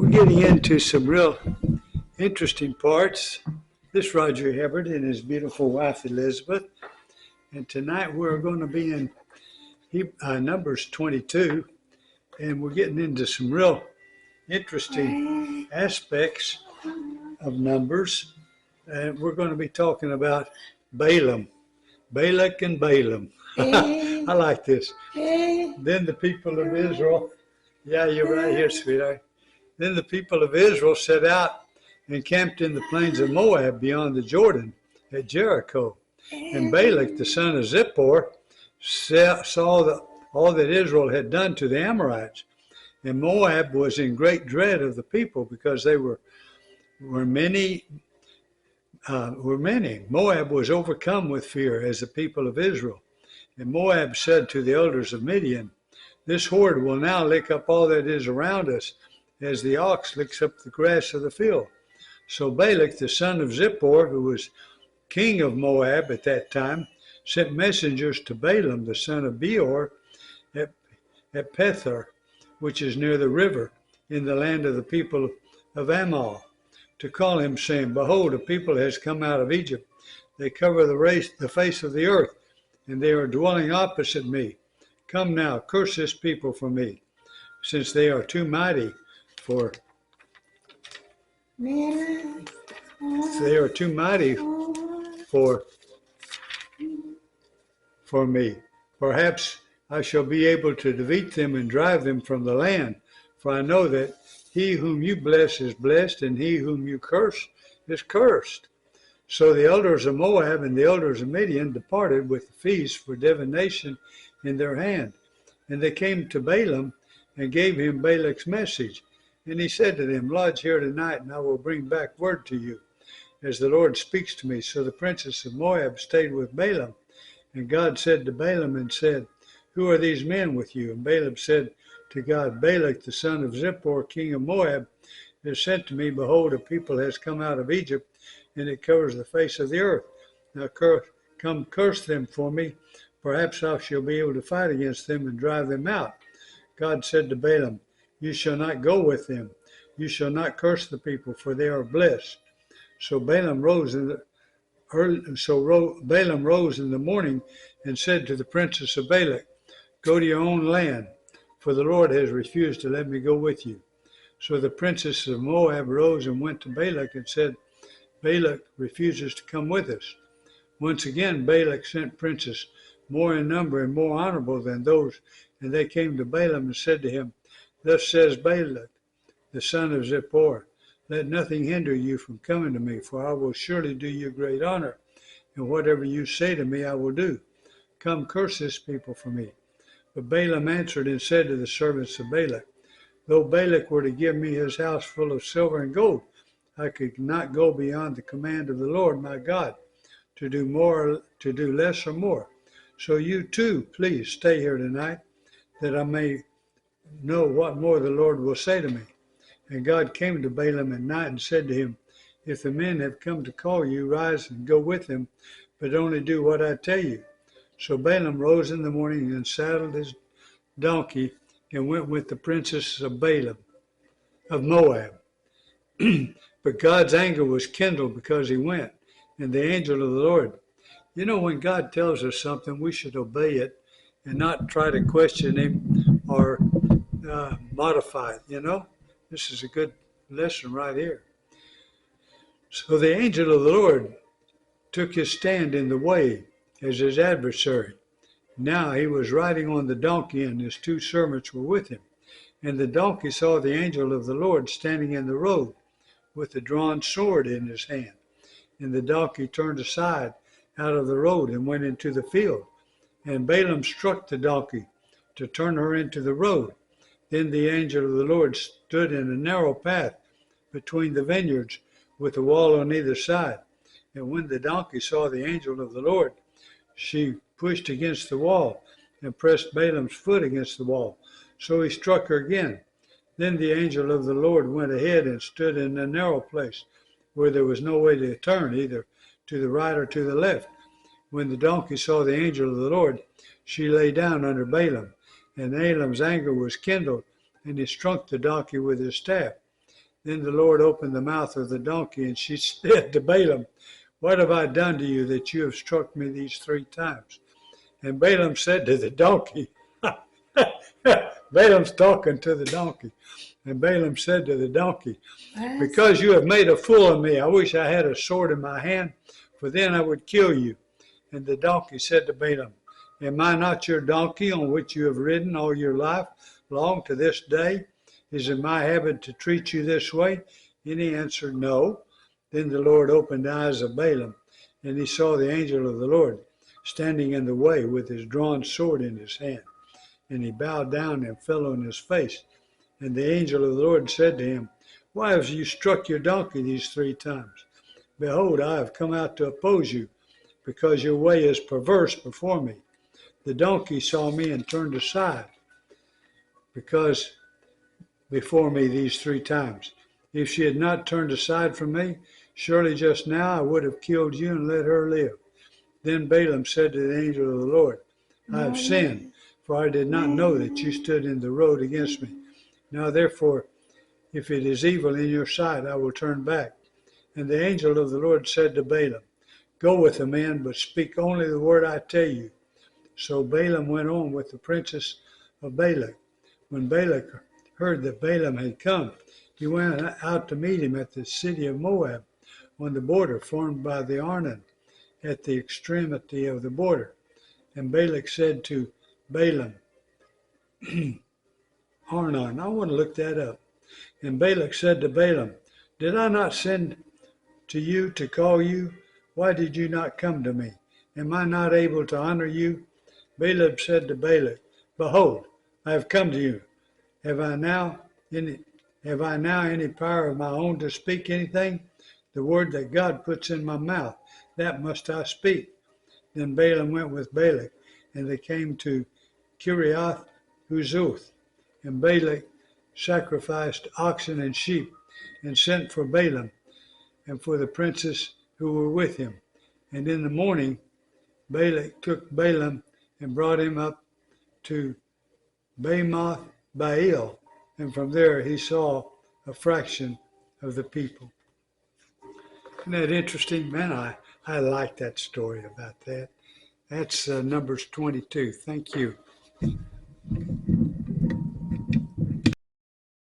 We're getting into some real interesting parts. This is Roger Hibbert and his beautiful wife Elizabeth. And tonight we're going to be in Numbers 22, and we're getting into some real interesting aspects of Numbers. And we're going to be talking about Balaam, Balak and Balaam. I like this. Then the people of Israel, yeah, you're right here, sweetheart. Then the people of Israel set out and camped in the plains of Moab beyond the Jordan at Jericho. And Balak, the son of Zippor, saw all that Israel had done to the Amorites. And Moab was in great dread of the people because they were many. Moab was overcome with fear as the people of Israel. And Moab said to the elders of Midian, "This horde will now lick up all that is around us, as the ox licks up the grass of the field." So Balak, the son of Zippor, who was king of Moab at that time, sent messengers to Balaam, the son of Beor, at Pethor, which is near the river, in the land of the people of Amal, to call him, saying, "Behold, a people has come out of Egypt. They cover the face of the earth, and they are dwelling opposite me. Come now, curse this people for me, since they are too mighty for me. Perhaps I shall be able to defeat them and drive them from the land. For I know that he whom you bless is blessed, and he whom you curse is cursed." So the elders of Moab and the elders of Midian departed with the feast for divination in their hand. And they came to Balaam and gave him Balak's message. And he said to them, "Lodge here tonight, and I will bring back word to you, as the Lord speaks to me." So the princess of Moab stayed with Balaam. And God said to Balaam and said, "Who are these men with you?" And Balaam said to God, "Balak, the son of Zippor, king of Moab, has sent to me, Behold, a people has come out of Egypt, and it covers the face of the earth. Now come curse them for me. Perhaps I shall be able to fight against them and drive them out." God said to Balaam, "You shall not go with them. You shall not curse the people, for they are blessed." So Balaam rose in the morning and said to the princess of Balak, "Go to your own land, for the Lord has refused to let me go with you." So the princess of Moab rose and went to Balak and said, "Balak refuses to come with us." Once again Balak sent princes, more in number and more honorable than those, and they came to Balaam and said to him, "Thus says Balak, the son of Zippor, let nothing hinder you from coming to me, for I will surely do you great honor, and whatever you say to me I will do. Come, curse this people for me." But Balaam answered and said to the servants of Balak, "Though Balak were to give me his house full of silver and gold, I could not go beyond the command of the Lord my God, to do less or more. So you too, please stay here tonight, that I may know what more the Lord will say to me." And God came to Balaam at night and said to him, "If the men have come to call you, rise and go with them, but only do what I tell you." So Balaam rose in the morning and saddled his donkey and went with the princess of Moab. But God's anger was kindled because he went, and the angel of the Lord. You know, when God tells us something, we should obey it and not try to question him or modify it, you know. This is a good lesson right here. So the angel of the Lord took his stand in the way as his adversary. Now he was riding on the donkey, and his two servants were with him. And the donkey saw the angel of the Lord standing in the road with a drawn sword in his hand. And the donkey turned aside out of the road and went into the field. And Balaam struck the donkey to turn her into the road. Then the angel of the Lord stood in a narrow path between the vineyards, with a wall on either side. And when the donkey saw the angel of the Lord, she pushed against the wall and pressed Balaam's foot against the wall. So he struck her again. Then the angel of the Lord went ahead and stood in a narrow place where there was no way to turn, either to the right or to the left. When the donkey saw the angel of the Lord, she lay down under Balaam. And Balaam's anger was kindled, and he struck the donkey with his staff. Then the Lord opened the mouth of the donkey, and she said to Balaam, "What have I done to you that you have struck me these 3 times?" And Balaam said to the donkey, Balaam's talking to the donkey. And Balaam said to the donkey, "Because you have made a fool of me, I wish I had a sword in my hand, for then I would kill you." And the donkey said to Balaam, "Am I not your donkey on which you have ridden all your life long to this day? Is it my habit to treat you this way?" And he answered, "No." Then the Lord opened the eyes of Balaam, and he saw the angel of the Lord standing in the way with his drawn sword in his hand. And he bowed down and fell on his face. And the angel of the Lord said to him, "Why have you struck your donkey these 3 times? Behold, I have come out to oppose you, because your way is perverse before me. The donkey saw me and turned aside before me these 3 times. If she had not turned aside from me, surely just now I would have killed you and let her live." Then Balaam said to the angel of the Lord, "I have sinned, for I did not know that you stood in the road against me. Now therefore, if it is evil in your sight, I will turn back." And the angel of the Lord said to Balaam, "Go with the man, but speak only the word I tell you." So Balaam went on with the princess of Balak. When Balak heard that Balaam had come, he went out to meet him at the city of Moab, on the border formed by the Arnon, at the extremity of the border. And Balak said to Balaam, Arnon, I want to look that up. And Balak said to Balaam, "Did I not send to you to call you? Why did you not come to me? Am I not able to honor you?" Balaam said to Balak, "Behold, I have come to you. Have I now any power of my own to speak anything? The word that God puts in my mouth, that must I speak." Then Balaam went with Balak, and they came to Kiriath Huzoth. And Balak sacrificed oxen and sheep, and sent for Balaam and for the princes who were with him. And in the morning Balak took Balaam and brought him up to Bamoth Baal, and from there he saw a fraction of the people. Isn't that interesting? Man, I like that story about that. That's Numbers 22. Thank you.